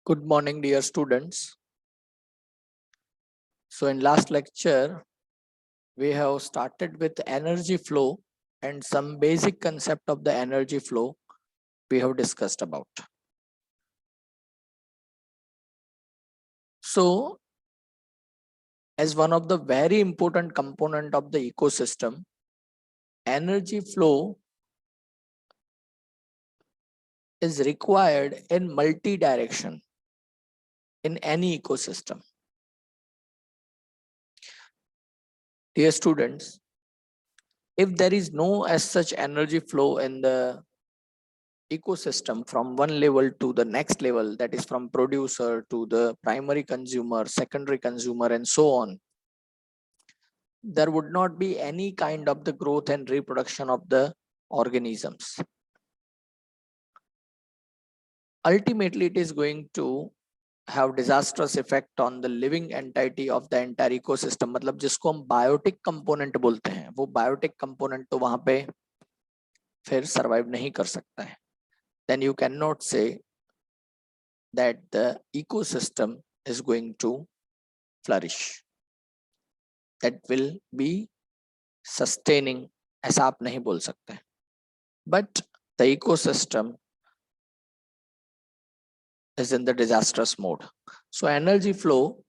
Good morning, dear students. So in last lecture, we have started with energy flow and some basic concept of the energy flow we have discussed about. So as one of the very important component of the ecosystem, energy flow is required in multi-direction in any ecosystem. Dear students, if there is no as such energy flow in the ecosystem from one level to the next level, that is from producer to the primary consumer, secondary consumer, and so on, there would not be any kind of the growth and reproduction of the organisms. Ultimately, it is going to have disastrous effect on the living entity of the entire ecosystem. मतलब जिसको हम biotic component बोलते हैं, वो biotic component तो वहां पे फिर सरवाइव नहीं कर सकता है. Then you cannot say that the ecosystem is going to flourish, that will be sustaining, ऐसा आप नहीं बोल सकते. But the ecosystem is in the disastrous mode. So energy flow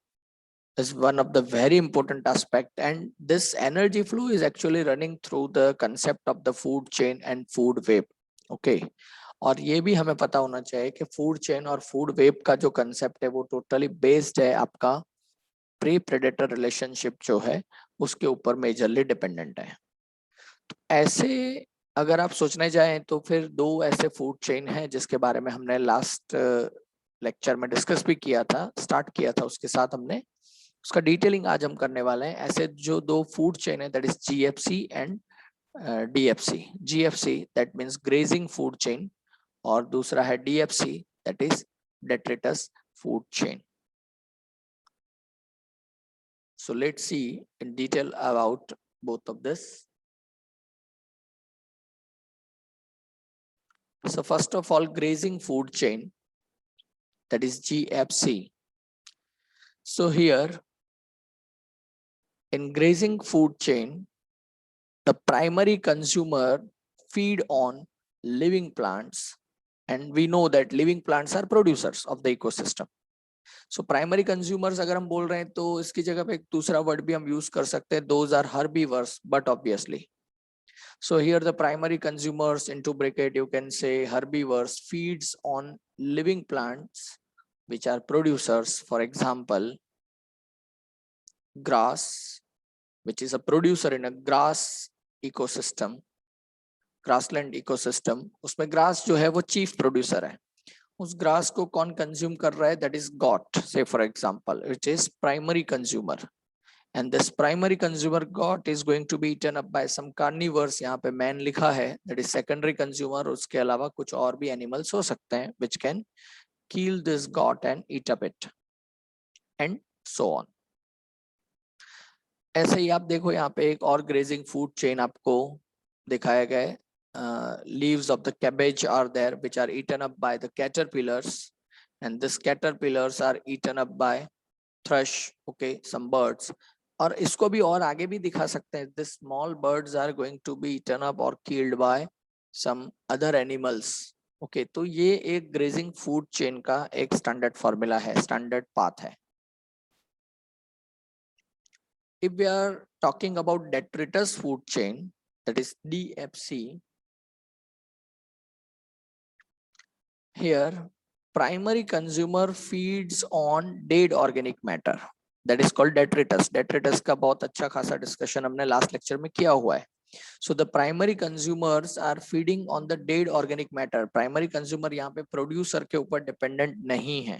is one of the very important aspect, and this energy flow is actually running through the concept of the food chain and food web. Okay, और ये भी हमें पता होना चाहिए कि food chain और food web का जो कंसेप्ट है वो टोटली बेस्ड है आपका प्री प्रेडेटर रिलेशनशिप जो है उसके ऊपर मेजरली डिपेंडेंट है. तो ऐसे अगर आप सोचने जाएं तो फिर दो ऐसे फूड चेन हैं जिसके बारे में हमने लास्ट लेक्चर में डिस्कस भी किया था, स्टार्ट किया था, उसके साथ हमने उसका डिटेलिंग आज हम करने वाले हैं. ऐसे जो दो फूड चेन है, that is GFC and DFC. GFC that means grazing food chain और दूसरा है DFC that is detritus food chain. So let's see in detail about both of this. So first of all, grazing food chain, that is GFC. So here in grazing food chain, the primary consumer feed on living plants, and we know that living plants are producers of the ecosystem. So primary consumers अगर हम बोल रहे हैं तो इसकी जगह पे एक दूसरा वर्ड भी हम यूज कर सकते हैं, those are herbivores, but obviously. So here the primary consumers, into bracket you can say herbivores, feeds on living plants which are producers. For example, grass, which is a producer in a grass ecosystem, grassland ecosystem. उसमें grass जो है वो chief producer है. उस grass को कौन consume कर रहा है? That is goat, say for example, which is primary consumer. And this primary consumer goat is going to be eaten up by some carnivores. यहाँ पे man लिखा है, that is secondary consumer. उसके अलावा कुछ और भी animals हो सकते हैं which can kill this goat and eat up it, and so on. ऐसे ही आप देखो यहाँ पे एक और grazing food chain आपको दिखाया गया है. Leaves of the cabbage are there which are eaten up by the caterpillars, and this caterpillars are eaten up by thrush, okay, some birds. और इसको भी और आगे भी दिखा सकते हैं. The small birds are going to be eaten up or killed by some other animals. Okay, तो ये एक grazing food chain का एक standard formula है, standard path है. If we are talking about detritus food chain, that is DFC, here primary consumer feeds on dead organic matter, that is called detritus. Detritus का बहुत अच्छा खासा discussion हमने last lecture में किया हुआ है. So the primary consumers are feeding on the dead organic matter. Primary consumer यहाँ पे producer के ऊपर dependent नहीं है.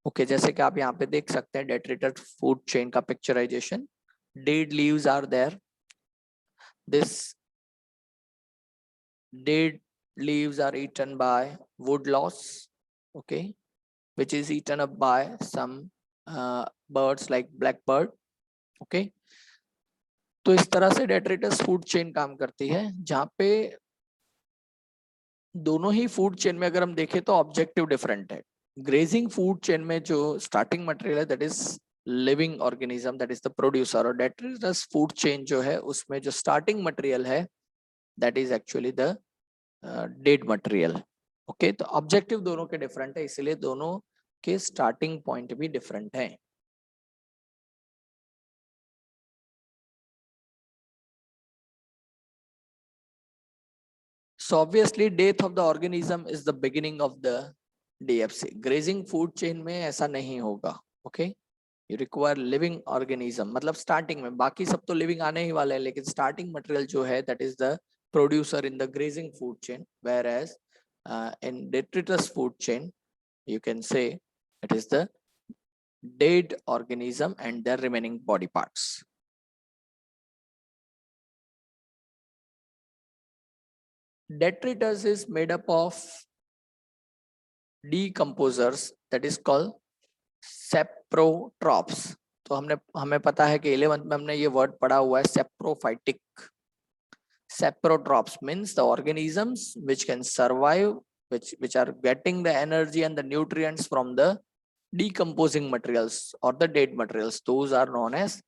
Okay, जैसे कि आप यहाँ पे देख सकते हैं detritus food chain का picturization. Dead leaves are there. This dead leaves are eaten by wood loss, okay, which is eaten up by some birds like blackbird. Okay, तो इस तरह से डेट्रिटस फूड चेन काम करती है, जहाँ पे दोनों ही फूड चेन में अगर हम देखें तो ऑब्जेक्टिव डिफरेंट है. ग्रेजिंग फूड चेन में जो स्टार्टिंग मटेरियल है that is living organism, that is the producer, और डेट्रिटस फूड चेन जो है उसमें जो स्टार्टिंग मटेरियल है that is actually the dead material. Okay, तो ऑब्जेक्टिव दोनों के डिफरेंट है, इसलिए दोनों के स्टार्टिंग पॉइंट भी डिफरेंट है। So obviously death of the organism is the beginning of the DFC. Grazing food chain में ऐसा नहीं होगा। Okay, you require living organism, मतलब starting में, बाकी सब तो living आने ही वाले हैं, लेकिन starting material जो है that is the producer in the grazing food chain, whereas in detritus food chain you can say it is the dead organism and their remaining body parts. Detritus is made up of decomposers that is called saprotrophs. तो हमें पता है कि 11th में हमने ये word पढ़ा हुआ है saprophytic. Saprotrophs means the organisms which can survive, which are getting the energy and the nutrients from the decomposing materials or the dead materials. Those are known as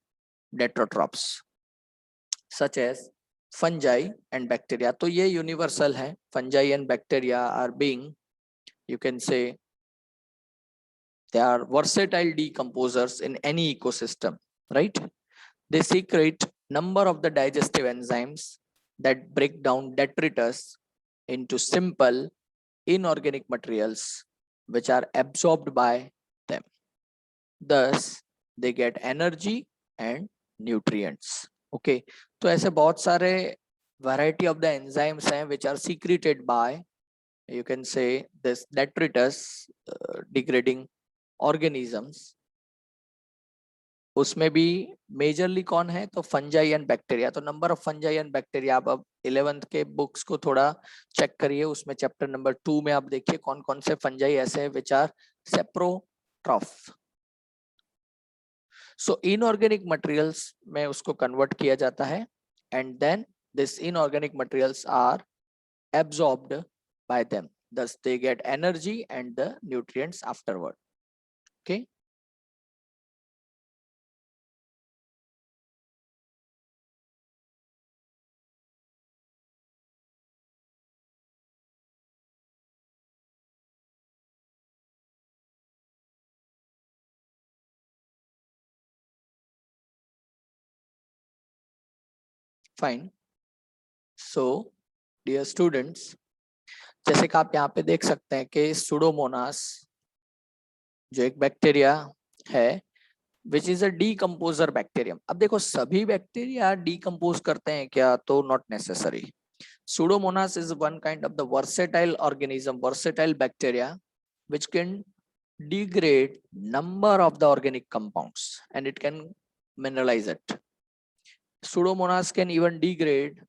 detrotrophs, such as fungi and bacteria. तो ये universal है, fungi and bacteria are being, you can say, they are versatile decomposers in any ecosystem, right? They secrete number of the digestive enzymes that break down detritus into simple inorganic materials which are absorbed by them. Thus, they get energy and nutrients. Okay, तो ऐसे बहुत सारे variety of the enzymes हैं which are secreted by, you can say, this detritus degrading organisms. उसमें भी majorly कौन है, तो फंजाई एंड बैक्टीरिया। तो number of fungi and bacteria आप अब 11th के बुक्स को थोड़ा चेक करिए, उसमें चैप्टर नंबर 2 में आप देखिए कौन कौन से फंजाई ऐसे हैं which are saprotroph. So inorganic materials में उसको कन्वर्ट किया जाता है and then this inorganic materials are absorbed by them, thus they get energy and the nutrients afterward. Okay, fine. So dear students, जैसे कि आप यहाँ पे देख सकते हैं कि सुडोमोनास जो एक बैक्टीरिया है which is a decomposer bacterium. अब देखो सभी बैक्टीरिया डीकम्पोज करते हैं क्या, तो not necessary. Pseudomonas is one kind of the versatile organism, versatile bacteria which can degrade number of the organic compounds and it can mineralize it. Pseudomonas can even degrade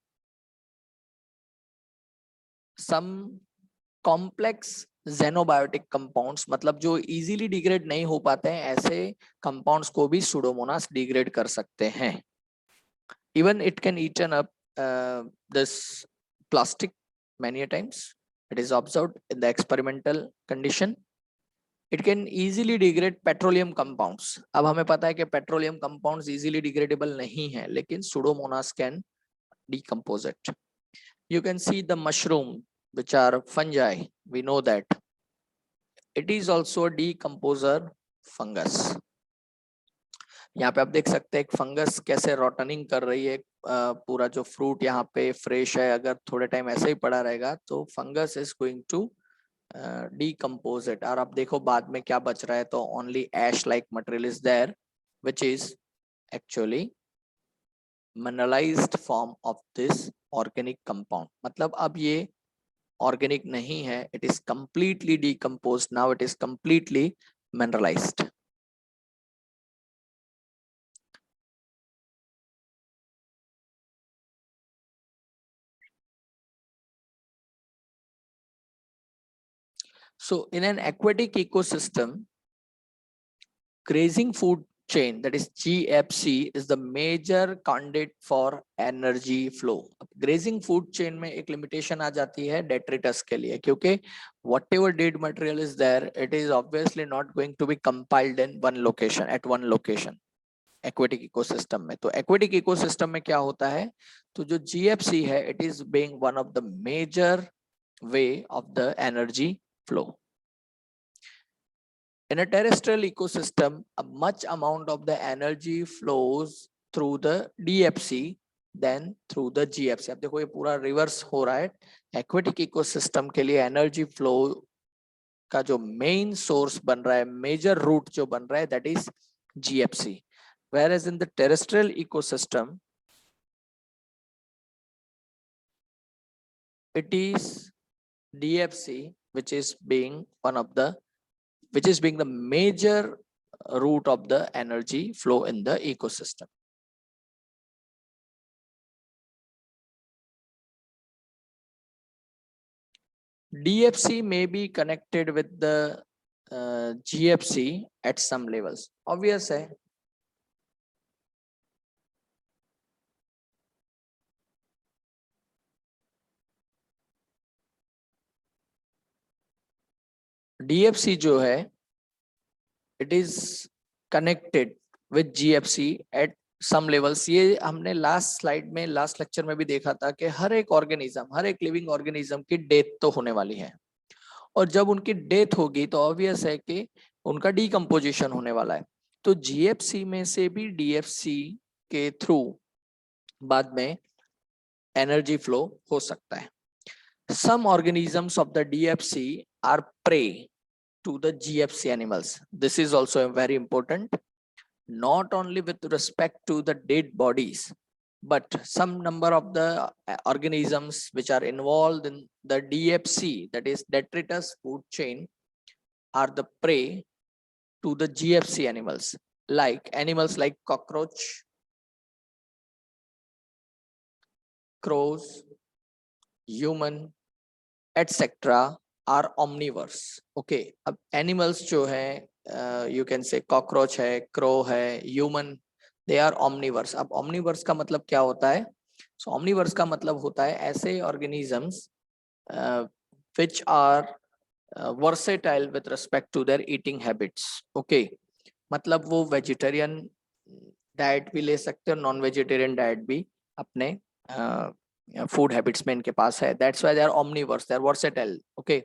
some complex xenobiotic compounds, मतलब जो easily degrade नहीं हो पाते हैं ऐसे compounds को भी Pseudomonas degrade कर सकते हैं। Even it can eaten up this plastic many a times. It is observed in the experimental condition. It can easily degrade petroleum compounds. अब हमें पता है कि petroleum compounds easily degradable नहीं है, लेकिन Pseudomonas can decompose it. You can see the mushroom, which are fungi. We know that it is also a decomposer fungus. यहाँ पे आप देख सकते हैं एक फंगस कैसे रॉटनिंग कर रही है। पूरा जो फ्रूट यहाँ पे फ्रेश है, अगर थोड़े टाइम ऐसे ही पड़ा रहेगा तो fungus is going to decompose it. और आप देखो बाद में क्या बच रहा है, तो only ash like material is there which is actually mineralized form of this organic compound. मतलब अब ये organic नहीं है, it is completely decomposed, now it is completely mineralized. So in an aquatic ecosystem, grazing food chain, that is GFC, is the major conduit for energy flow. Grazing food chain में एक limitation आ जाती है detritus के लिए, क्योंकि whatever dead material is there, it is obviously not going to be compiled in one location, at one location. Aquatic ecosystem में, तो aquatic ecosystem में क्या होता है, तो जो GFC है, it is being one of the major way of the energy flow. In a terrestrial ecosystem, a much amount of the energy flows through the DFC than through the GFC. अब देखो ये पूरा reverse हो रहा है. Aquatic ecosystem के लिए energy flow का जो main source बन रहा है, major route जो बन रहा है, that is GFC. Whereas in the terrestrial ecosystem, it is DFC which is being the major route of the energy flow in the ecosystem. DFC may be connected with the GFC at some levels. Obvious है. DFC जो है, it is connected with GFC at some levels. ये हमने last slide में, last lecture में भी देखा था कि हर एक ऑर्गेनिज्म, हर एक लिविंग ऑर्गेनिज्म की डेथ तो होने वाली है, और जब उनकी डेथ होगी तो ऑब्वियस है कि उनका डीकम्पोजिशन होने वाला है. तो GFC में से भी DFC के थ्रू बाद में एनर्जी फ्लो हो सकता है. Some organisms of the DFC are prey to the GFC animals. This is also very important, not only with respect to the dead bodies, but some number of the organisms which are involved in the DFC, that is detritus food chain, are the prey to the GFC animals like cockroach, crows, human, etc. are omnivores. Okay, अब animals जो है, you can say cockroach है, crow है, human, they are omnivores. अब omnivores का मतलब क्या होता है? So omnivores का मतलब होता है ऐसे organisms which are versatile with respect to their eating habits. Okay, मतलब वो vegetarian diet भी ले सकते हैं, non vegetarian diet भी अपने फूड हैबिट्स में इनके पास है. That's why they are omnivores, they are versatile. Okay,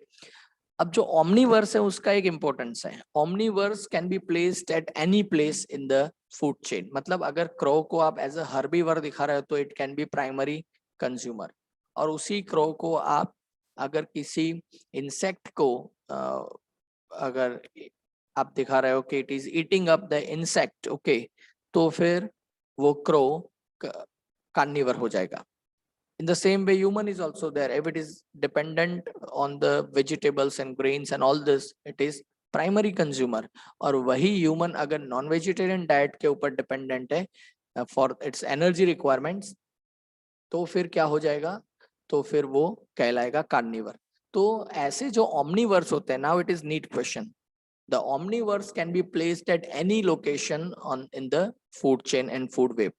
अब जो omnivores है उसका एक इम्पोर्टेंस है. omnivores can be placed at any place in the food chain. मतलब अगर क्रो को आप एज अ हर्बीवर दिखा रहे हो तो it can be primary consumer, और उसी क्रो को आप अगर किसी इंसेक्ट को अगर आप दिखा रहे हो कि it is eating up the insect, okay, तो फिर वो क्रो कार्निवर हो जाएगा. In the same way, human is also there. If it is dependent on the vegetables and grains and all this, it is primary consumer. और वही human अगर non-vegetarian diet के ऊपर dependent है for its energy requirements, तो फिर क्या हो जाएगा? तो फिर वो कहलाएगा carnivore. तो ऐसे जो omnivores होते हैं, now it is neat question. The omnivores can be placed at any location in the food chain and food web.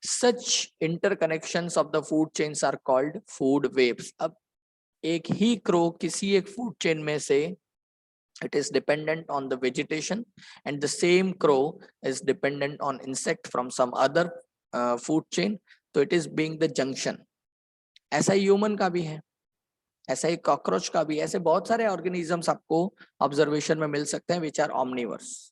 Such interconnections of the food chains are called food webs. अब एक ही crow किसी एक food chain में से it is dependent on the vegetation, and the same crow is dependent on insect from some other food chain, तो it is being the junction. ऐसा ही human का भी है, ऐसा ही कॉकरोच का भी, ऐसे बहुत सारे ऑर्गेनिजम्स आपको ऑब्जर्वेशन में मिल सकते हैं which are omnivores.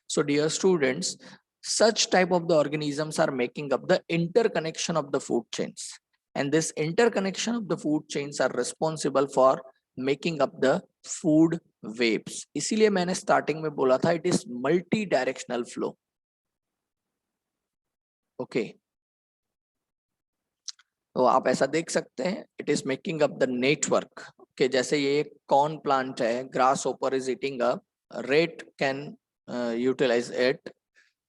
So dear students, such type of the organisms are making up the interconnection of the food chains, and this interconnection of the food chains are responsible for making up the food webs. इसीलिए मैंने starting में बोला था it is multi directional flow. Okay, तो आप ऐसा देख सकते हैं it is making up the network. Okay, जैसे ये कॉर्न प्लांट है, grasshopper is eating up, rat can utilize it,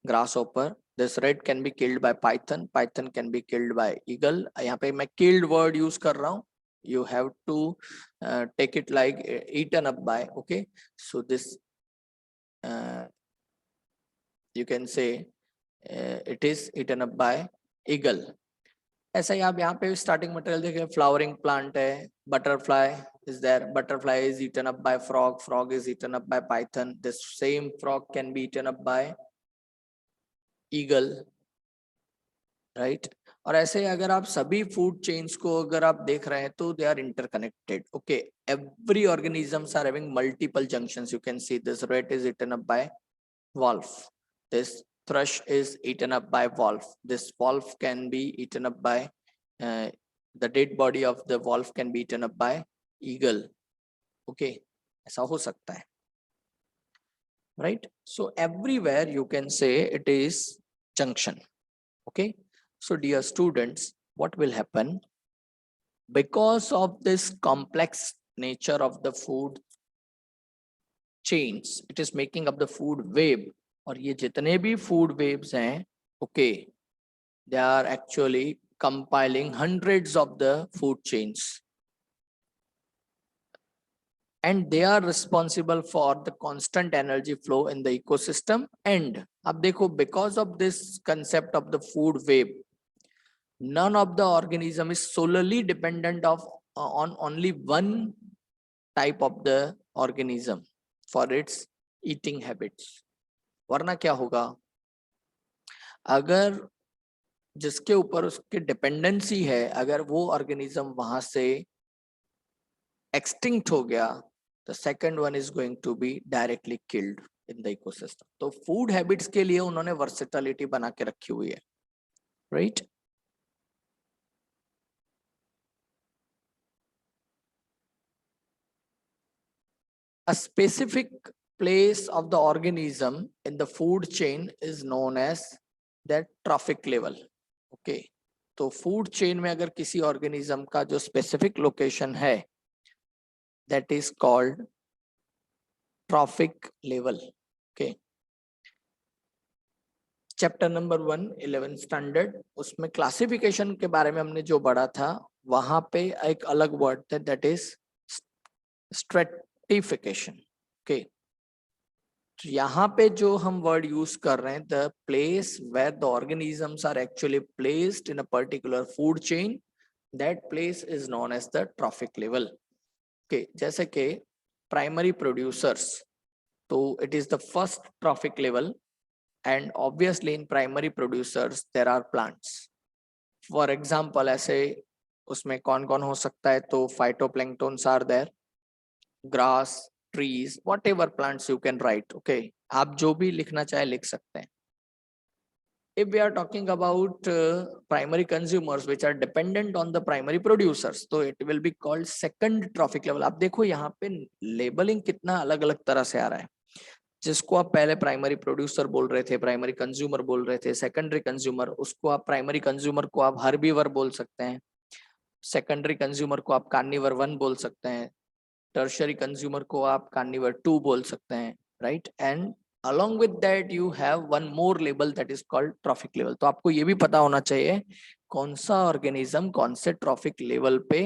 grasshopper. This rat can be killed by python, python can be killed by eagle. यहाँ पे मैं killed word use कर रहा हूँ, you have to take it like eaten up by. Okay, so this you can say it is eaten up by eagle. ऐसा ही आप यहाँ पे स्टार्टिंग मटेरियल देखें, फ्लावरिंग प्लांट है, butterfly is there, butterfly is eaten up by frog, frog is eaten up by python, this same frog can be eaten up by eagle, right? और ऐसे अगर आप सभी फूड चेन्स को अगर आप देख रहे हैं तो they are interconnected. Okay, every organisms are having multiple junctions. You can see this rat is eaten up by wolf, this thrush is eaten up by wolf, this wolf can be eaten up by the dead body of the wolf can be eaten up by eagle. Okay, ऐसा हो सकता है, right? So everywhere you can say it is junction. Okay, so dear students, what will happen because of this complex nature of the food chains, it is making up the food web. और ये जितने भी food webs हैं, okay, they are actually compiling hundreds of the food chains, and they are responsible for the constant energy flow in the ecosystem. And अब देखो, because of this concept of the food web, none of the organism is solely dependent of on only one type of the organism for its eating habits. वरना क्या होगा, अगर जिसके ऊपर उसके dependency है, अगर वो ऑर्गेनिज्म वहां से एक्सटिंक्ट हो गया, the second one is going to be directly killed in the ecosystem. तो फूड हैबिट्स के लिए उन्होंने वर्सेटिलिटी बना के रखी हुई है, right? A specific place of the organism in the food chain is known as that trophic level. Okay, तो फूड चेन में अगर किसी ऑर्गेनिज्म का जो स्पेसिफिक लोकेशन है, that is called trophic level. Okay, chapter number 1 11 standard, उसमें classification के बारे में हमने जो पढ़ा था, वहां पे एक अलग वर्ड था, दैट इज स्ट्रेटिफिकेशन. ओके, तो यहाँ पे जो हम वर्ड यूज कर रहे हैं, the place where the organisms are actually placed in a particular food chain, that place is known as the trophic level. Okay, जैसे कि प्राइमरी प्रोड्यूसर्स, तो it is the first trophic level. And obviously in primary producers there are plants. For example, ऐसे उसमें कौन कौन हो सकता है, तो phytoplanktons are there, grass, trees, whatever plants you can write. Okay, आप जो भी लिखना चाहे लिख सकते हैं. If we are talking about primary consumers which are dependent on the primary producers, तो it will be called second trophic level. आप देखो यहाँ पे लेबलिंग कितना अलग अलग तरह से आ रहा है. जिसको आप पहले प्राइमरी प्रोड्यूसर बोल रहे थे, प्राइमरी कंज्यूमर बोल रहे थे, सेकेंडरी कंज्यूमर, उसको आप प्राइमरी कंज्यूमर को आप हर्बीवर बोल सकते हैं, सेकेंडरी कंज्यूमर को आप कार्निवर 1 बोल सकते हैं, टर्शियरी कंज्यूमर को आप कार्निवर 2 बोल सकते हैं, right? And along with that you have one more label that is called trophic level. तो आपको ये भी पता होना चाहिए कौन सा ऑर्गेनिज्म कौन से ट्रॉफिक लेवल पे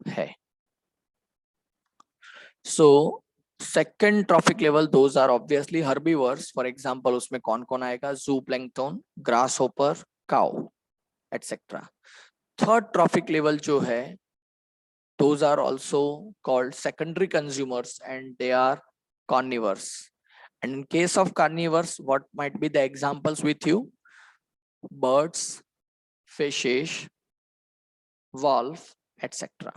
है. So second trophic level, those are obviously herbivores. For example, उसमें कौन कौन आएगा, zooplankton, grasshopper, cow, etc. Third trophic level जो है, those are also called secondary consumers and they are carnivores. And in case of carnivores, what might be the examples with you? Birds, fishes, wolf, etc.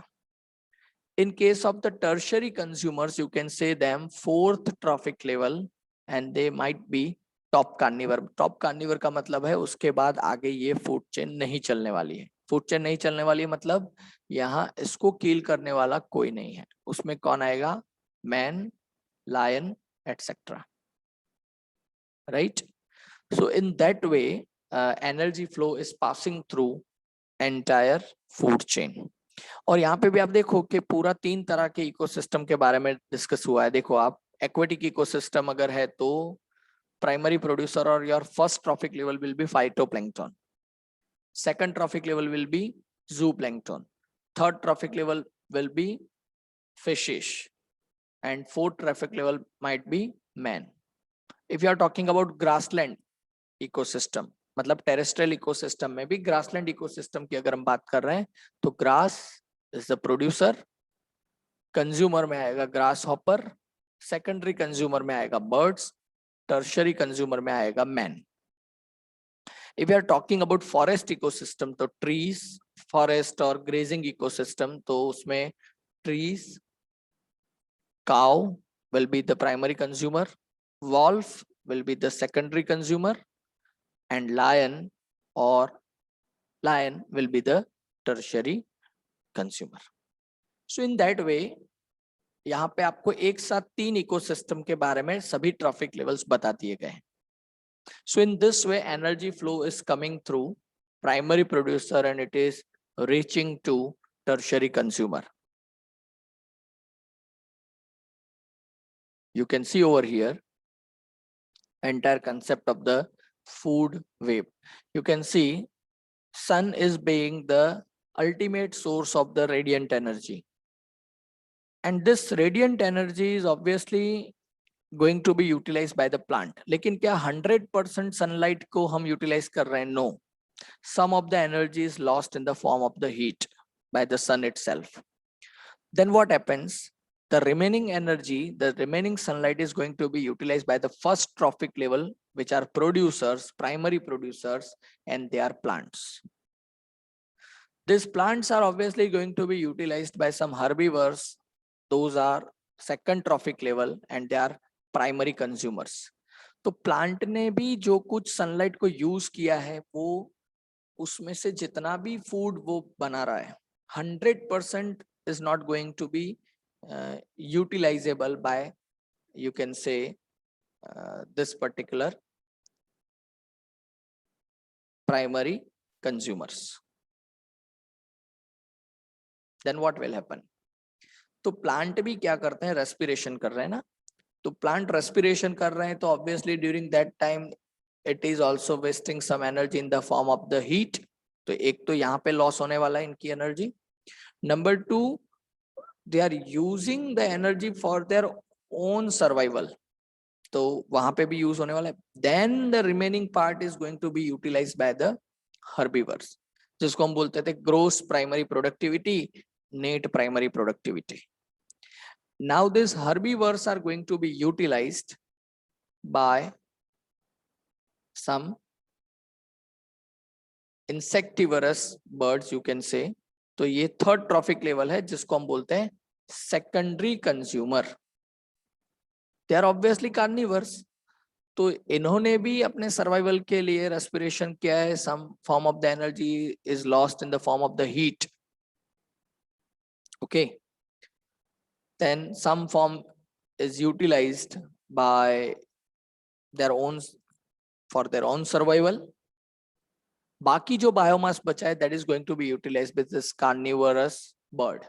In case of the tertiary consumers, you can say them fourth trophic level and they might be top carnivore. Top carnivore का मतलब है उसके बाद आगे ये food chain नहीं चलने वाली है. फूड चेन नहीं चलने वाली है मतलब यहाँ इसको किल करने वाला कोई नहीं है. उसमें कौन आएगा, man, lion, etc. Right? So in that way, energy flow is passing through entire food chain. और यहाँ पे भी आप देखो कि पूरा 3 तरह के इकोसिस्टम के बारे में डिस्कस हुआ है. देखो आप, एक्वेटिक इकोसिस्टम अगर है तो प्राइमरी प्रोड्यूसर और your first trophic level will be phytoplankton, second trophic level will be जूप्लैंक्टन, third trophic level will be fishes and fourth trophic level might be man. If you are talking about grassland ecosystem, मतलब terrestrial ecosystem में भी grassland ecosystem की अगर हम बात कर रहे हैं तो grass is the producer, consumer में आएगा ग्रास हॉपर, सेकेंडरी कंज्यूमर में आएगा बर्ड्स, टर्शरी कंज्यूमर में आएगा man. If you are talking about forest ecosystem, तो trees, forest और grazing ecosystem, तो उसमें trees, cow will be the primary consumer, wolf will be the secondary consumer, and lion will be the tertiary consumer. So in that way, यहाँ पे आपको एक साथ 3 ecosystem के बारे में सभी ट्रॉफिक लेवल्स बता दिए गए हैं. So in this way, energy flow is coming through primary producer and it is reaching to tertiary consumer. You can see over here entire concept of the food web. You can see sun is being the ultimate source of the radiant energy. And this radiant energy is obviously going to be utilized by the plant. लेकिन क्या 100% sunlight को हम utilize कर रहे हैं? No. Some of the energy is lost in the form of the heat by the sun itself. Then what happens? The remaining energy, the remaining sunlight is going to be utilized by the first trophic level, which are producers, primary producers, and they are plants. These plants are obviously going to be utilized by some herbivores. Those are second trophic level and they are primary consumers. तो plant ने भी जो कुछ sunlight को use किया है वो उसमें से जितना भी फूड वो बना रहा है 100% is not going to be utilisable by you can say this particular primary consumers. Then what will happen? तो प्लांट भी क्या करते हैं? रेस्पिरेशन कर रहे हैं ना. तो प्लांट रेस्पिरेशन कर रहे हैं तो obviously during that time it is also wasting some energy in the form of the heat. तो एक तो यहाँ पे लॉस होने वाला है इनकी energy. Number 2, they are using the energy for their own survival. तो वहां पे भी यूज होने वाला है. Then the remaining part is going to be utilized by the herbivores, जिसको हम बोलते थे gross primary productivity, net primary productivity. Now these herbivores are going to be utilized by some insectivorous birds, you can say. तो ये third trophic level है जिसको हम बोलते हैं secondary consumer. They are obviously carnivores. तो इन्होंने भी अपने सर्वाइवल के लिए रेस्पिरेशन किया है. Some form of the energy is lost in the form of the heat. Okay. Then some form is utilized by their own for their own survival. बाकी जो बायोमास बचा है that is going to be utilized with this carnivorous bird.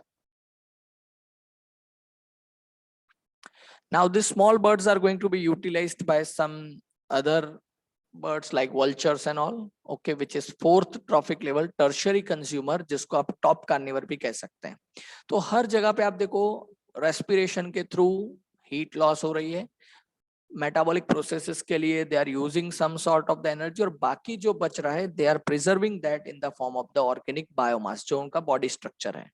Now these small birds are going to be utilized by some other birds like vultures and all, okay, which is fourth trophic level, tertiary consumer, जिसको आप top carnivore भी कह सकते हैं. तो हर जगह पे आप देखो रेस्पिरेशन के थ्रू हीट लॉस हो रही है. मेटाबॉलिक प्रोसेसेस के लिए they are using some sort of the energy, और बाकी जो बच रहा है they are preserving that in the form of the organic biomass, जो उनका बॉडी स्ट्रक्चर है.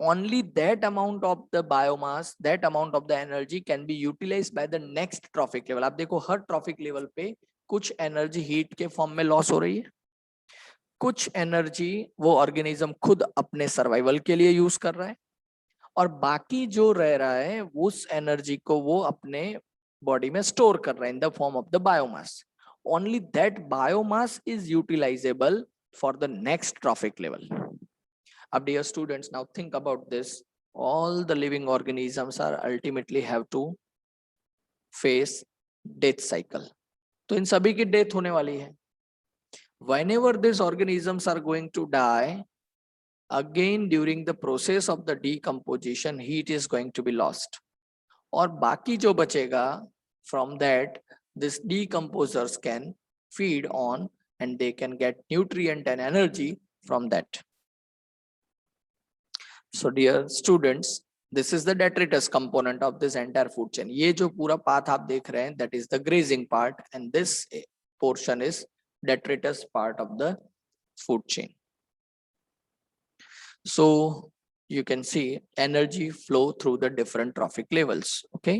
Only that amount of the biomass, that amount of the energy can be utilized by the next trophic level. आप देखो हर trophic level पे कुछ energy heat के form में loss हो रही है, कुछ एनर्जी वो ऑर्गेनिज्म खुद अपने सर्वाइवल के लिए यूज कर रहा है, और बाकी जो रह रहा है उस एनर्जी को वो अपने बॉडी में स्टोर कर रहा है in the form of the biomass. Only that biomass is utilisable for the next trophic level. अब dear students, now think about this. All the living organisms are ultimately have to face death cycle. तो इन सभी की death होने वाली है. Whenever these organisms are going to die, again during the process of the decomposition, heat is going to be lost. और बाकी जो बचेगा from that, this decomposers can feed on and they can get nutrient and energy from that. So dear students, this is the detritus component of this entire food chain. ये जो पूरा path आप देख रहे हैं, that is the grazing part and this portion is detritus part of the food chain. So you can see energy flow through the different trophic levels. Okay.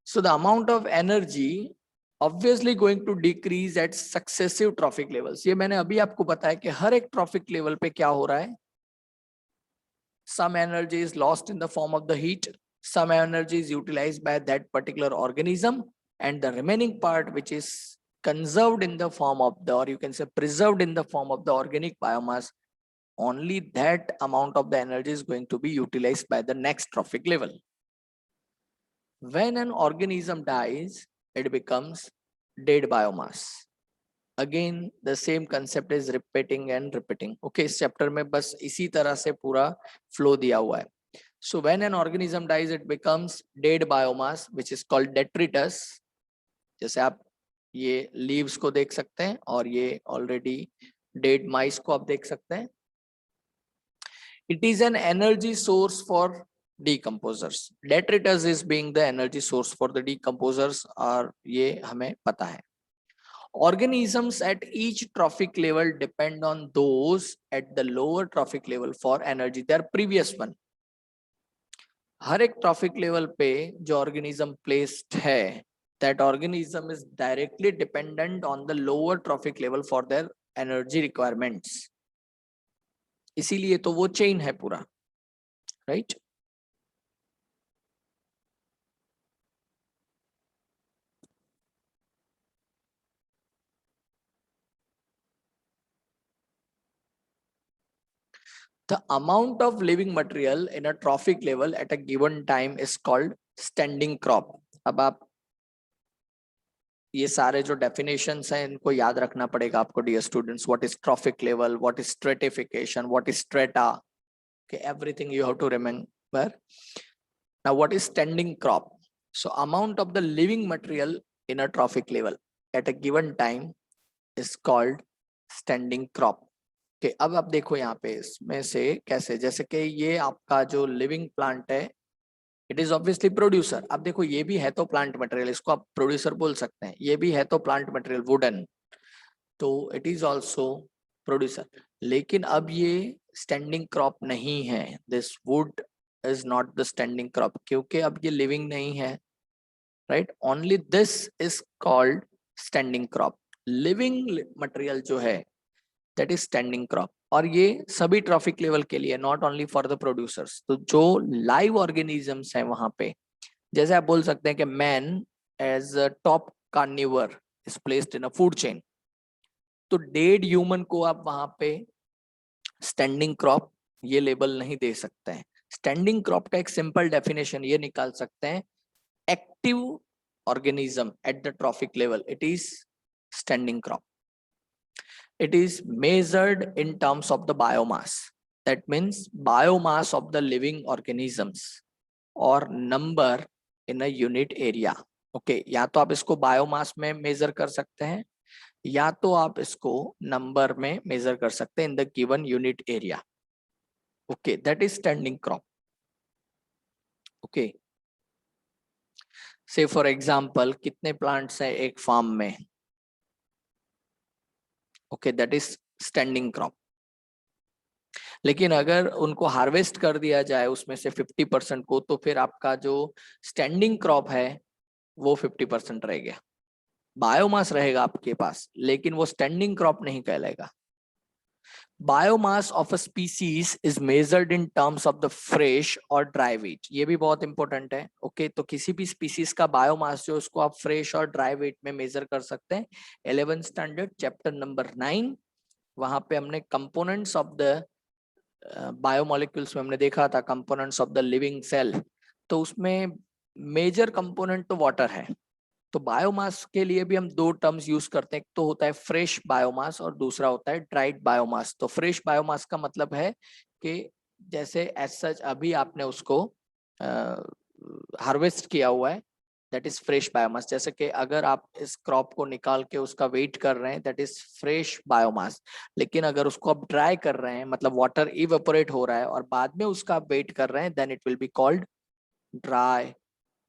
So the amount of energy obviously going to decrease at successive trophic levels. ये मैंने अभी आपको बताया कि हर एक trophic level पे क्या हो रहा है. Some energy is lost in the form of the heat, some energy is utilized by that particular organism, and the remaining part which is conserved in the form of the, or you can say preserved in the form of the organic biomass, only that amount of the energy is going to be utilized by the next trophic level. When an organism dies, it becomes dead biomass. Again the same concept is repeating and repeating. Okay, इस chapter में बस इसी तरह से पूरा flow दिया हुआ है. So when an organism dies, it becomes dead biomass which is called detritus. जैसे आप ये leaves को देख सकते हैं और ये already dead mice को आप देख सकते हैं. It is an energy source for decomposers. Detritus is being the energy source for the decomposers, और ये हमें पता है. Organisms at each trophic level depend on those at the lower trophic level for energy, their previous one. हर एक trophic level पे जो organism placed है, that organism is directly dependent on the lower trophic level for their energy requirements. इसीलिए तो वो chain है पूरा, right? The amount of living material in a trophic level at a given time is called standing crop. अब आप ये सारे जो डेफिनेशंस हैं इनको याद रखना पड़ेगा आपको dear students. What is trophic level, what is stratification, what is strata. Okay, everything you have to remember. Now what is standing crop? So amount of the living material in a trophic level at a given time is called standing crop. Okay, अब आप देखो यहाँ पे इसमें से कैसे, जैसे कि ये आपका जो लिविंग प्लांट है, इट इज ऑब्वियसली प्रोड्यूसर. अब देखो ये भी है तो प्लांट मटेरियल, इसको आप प्रोड्यूसर बोल सकते हैं. ये भी है तो प्लांट मटेरियल वुडन, तो इट इज ऑल्सो प्रोड्यूसर. लेकिन अब ये स्टैंडिंग क्रॉप नहीं है. This would is not the standing crop, क्योंकि अब ये लिविंग नहीं है, right. Only this is called standing crop. Living material जो है दैट इज स्टैंडिंग क्रॉप. और ये सभी ट्रॉफिक लेवल के लिए, not only for the producers. तो जो लाइव ऑर्गेनिजम्स हैं वहां पे, जैसे आप बोल सकते हैं कि man as a top carnivore is placed in a food chain, तो डेड ह्यूमन को आप वहां पे स्टैंडिंग क्रॉप ये लेबल नहीं दे सकते हैं. स्टैंडिंग क्रॉप का एक सिंपल डेफिनेशन ये निकाल सकते हैं, active organism at the trophic level, it is standing crop. It is measured in terms of the biomass. That means biomass of the living organisms or number in a unit area. Okay, या तो आप इसको biomass में major कर सकते हैं, या तो आप इसको नंबर में मेजर कर सकते हैं in the given unit area. Okay, that is standing crop. Okay, से फॉर एग्जांपल कितने प्लांट्स हैं एक फार्म में. Okay, that is standing crop. लेकिन अगर उनको हार्वेस्ट कर दिया जाए उसमें से 50% को, तो फिर आपका जो स्टैंडिंग क्रॉप है वो 50% रह गया. बायोमास रहेगा आपके पास, लेकिन वो स्टैंडिंग क्रॉप नहीं कहलाएगा. Biomass of a species is measured in terms of the fresh और ड्राई वेट. ये भी बहुत इंपॉर्टेंट है. ओके, तो किसी भी स्पीसीज का बायोमास जो उसको आप फ्रेश और ड्राई वेट में मेजर कर सकते हैं. 11th स्टैंडर्ड चैप्टर नंबर 9, वहां पे हमने कंपोनेंट्स ऑफ द बायोमोलिक्यूल्स में हमने देखा था components of the living cell. तो उसमें मेजर कंपोनेंट तो वाटर है. तो बायोमास के लिए भी हम दो टर्म्स यूज करते हैं. एक तो होता है फ्रेश बायोमास और दूसरा होता है ड्राइड बायोमास. तो फ्रेश बायोमास का मतलब है कि जैसे एज सच अभी आपने उसको हार्वेस्ट किया हुआ है, दैट इज फ्रेश बायोमास। जैसे कि अगर आप इस क्रॉप को निकाल के उसका वेट कर रहे हैं, दैट इज फ्रेश बायोमास। लेकिन अगर उसको आप ड्राई कर रहे हैं, मतलब वाटर इवेपोरेट हो रहा है और बाद में उसका आप वेट कर रहे हैं, then it will be called dry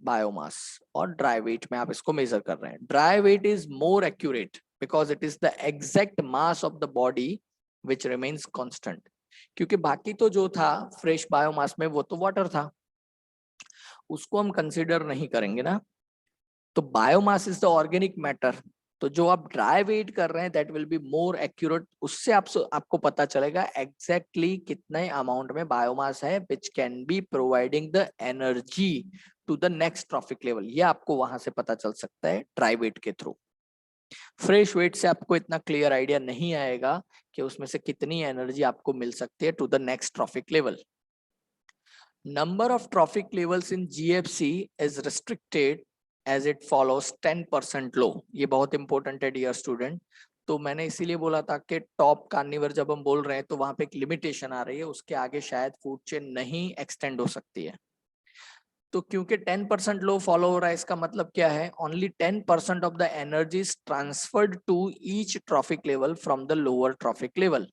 biomass. और ड्राई वेट में आप इसको मेजर कर रहे हैं। Dry weight is more accurate because it is the exact mass of the body which remains constant. क्योंकि बाकी तो जो था फ्रेश बायोमास में वो तो वाटर था, उसको हम कंसिडर नहीं करेंगे ना। तो biomass is the organic matter. तो जो आप ड्राई वेट कर रहे हैं that will be more accurate. उससे आपको पता चलेगा एग्जैक्टली कितने अमाउंट में बायोमास है which can be providing the energy to the next trophic level. ये आपको वहां से पता चल सकता है ड्राई वेट के थ्रू। फ्रेश वेट से आपको इतना क्लियर आइडिया नहीं आएगा कि उसमें से कितनी एनर्जी आपको मिल सकती है to the next trophic level. Number of trophic levels in GFC is restricted as it follows 10% low. ये बहुत इंपॉर्टेंट है डियर स्टूडेंट। तो मैंने इसीलिए बोला था कि टॉप कार्निवर जब हम बोल रहे हैं तो वहां पे एक लिमिटेशन आ रही है, उसके आगे शायद फूड चेन नहीं एक्सटेंड हो सकती है। तो क्योंकि 10% लो फॉलो हो रहा है, इसका मतलब क्या है? Only 10% of the energy is transferred to each trophic level from the lower trophic level.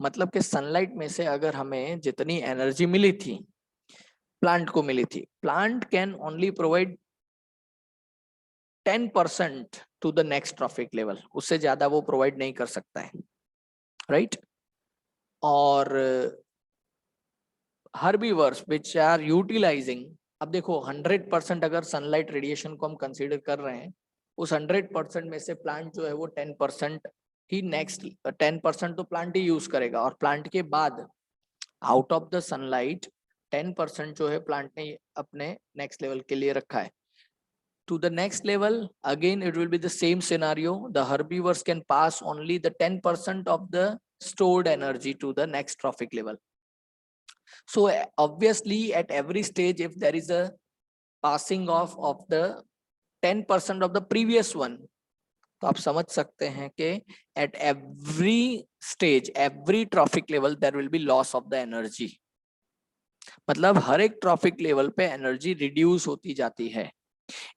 मतलब कि सनलाइट में से अगर हमें जितनी एनर्जी मिली थी, प्लांट को मिली थी, plant can only provide 10% to the next trophic level, उससे ज्यादा वो प्रोवाइड नहीं कर सकता है, राइट? और हर्बीवर्स विच आर यूटिलाइजिंग, अब देखो 100% अगर सनलाइट रेडिएशन को हम कंसीडर कर रहे हैं, उस 100% में से प्लांट जो है वो 10% ही नेक्स्ट 10% तो प्लांट ही यूज करेगा। और प्लांट के बाद आउट ऑफ द सनलाइट 10% जो है प्लांट ने अपने नेक्स्ट लेवल के लिए रखा है। To the next level, again it will be the same scenario. The herbivores can pass only the 10% of the stored energy to the next trophic level. So obviously at every stage, if there is a passing off of the 10% of the previous one, तो आप समझ सकते हैं कि at every stage, every trophic level, there will be loss of the energy. मतलब हर एक trophic level पे energy reduce होती जाती है।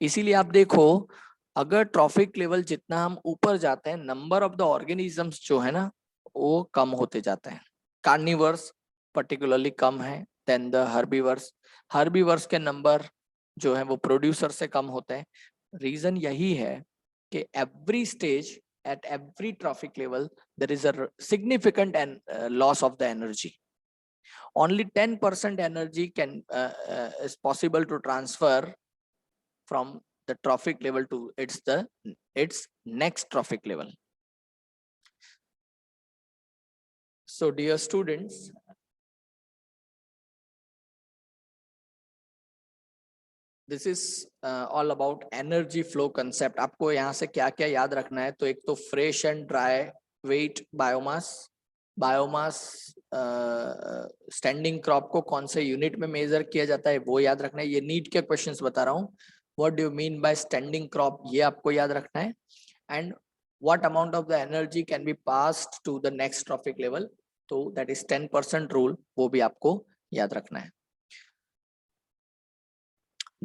इसीलिए आप देखो, अगर ट्रॉफिक लेवल जितना हम ऊपर जाते हैं, नंबर ऑफ द ऑर्गेनिजम्स जो है ना वो कम होते जाते हैं। कार्निवर्स पर्टिकुलरली कम है देन द हर्बीवर्स। हर्बीवर्स के नंबर जो है वो प्रोड्यूसर से कम होते हैं। रीजन यही है कि every stage at every trophic level there is a significant loss of the energy. Only 10% energy is possible to transfer from the trophic level to its next trophic level. So dear students, this is all about energy flow concept. आपको यहाँ से क्या क्या याद रखना है? तो एक तो fresh and dry weight biomass, biomass standing crop को कौन से यूनिट में मेजर किया जाता है वो याद रखना है। ये नीट के क्वेश्चंस बता रहा हूँ। What do you mean by standing crop, ये आपको याद रखना है। And what amount of the energy can be passed to the next trophic level, तो that is 10% rule, वो भी आपको याद रखना है।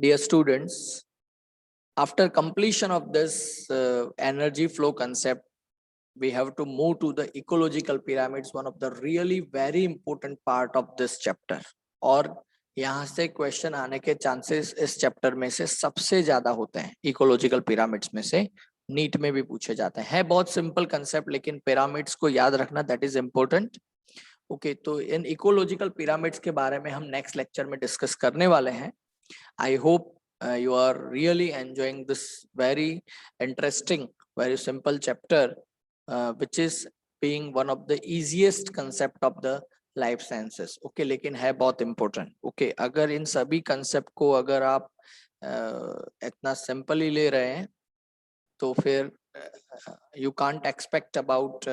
Dear students, after completion of this energy flow concept, we have to move to the ecological pyramids, one of the really very important part of this chapter. और यहाँ से क्वेश्चन आने के चांसेस इस चैप्टर में से सबसे ज्यादा होते हैं। इकोलॉजिकल पिरामिड्स में से नीट में भी पूछे जाते हैं। है बहुत सिंपल कंसेप्ट, लेकिन पिरामिड्स को याद रखना दैट इज इम्पोर्टेंट। ओके, तो इन इकोलॉजिकल पिरामिड्स के बारे में हम नेक्स्ट लेक्चर में डिस्कस करने वाले हैं। I hope you are really enjoying this very interesting, very simple chapter, which is being one of the easiest concept of the life sciences. Okay, लेकिन है बहुत इंपॉर्टेंट। ओके, अगर इन सभी कंसेप्ट को अगर आप इतना सिंपली ले रहे हैं तो फिर you can't expect about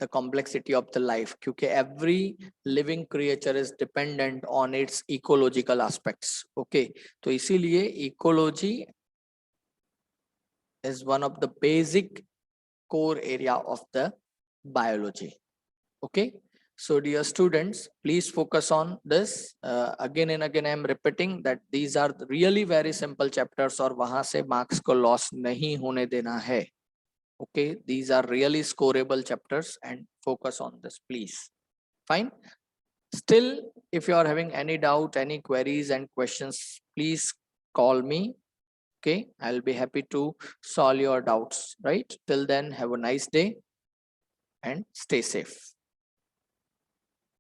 the complexity of the life, क्योंकि every living creature is dependent on its ecological aspects. Okay, तो इसीलिए ecology is one of the basic core area of the biology. Okay, So dear students, please focus on this. Again and again I am repeating that these are really very simple chapters और वहां से marks को loss नहीं होने देना है. Okay, these are really scoreable chapters and focus on this, please. Fine. Still, if you are having any doubt, any queries and questions, please call me. Okay, I'll be happy to solve your doubts, right? Till then, have a nice day and stay safe.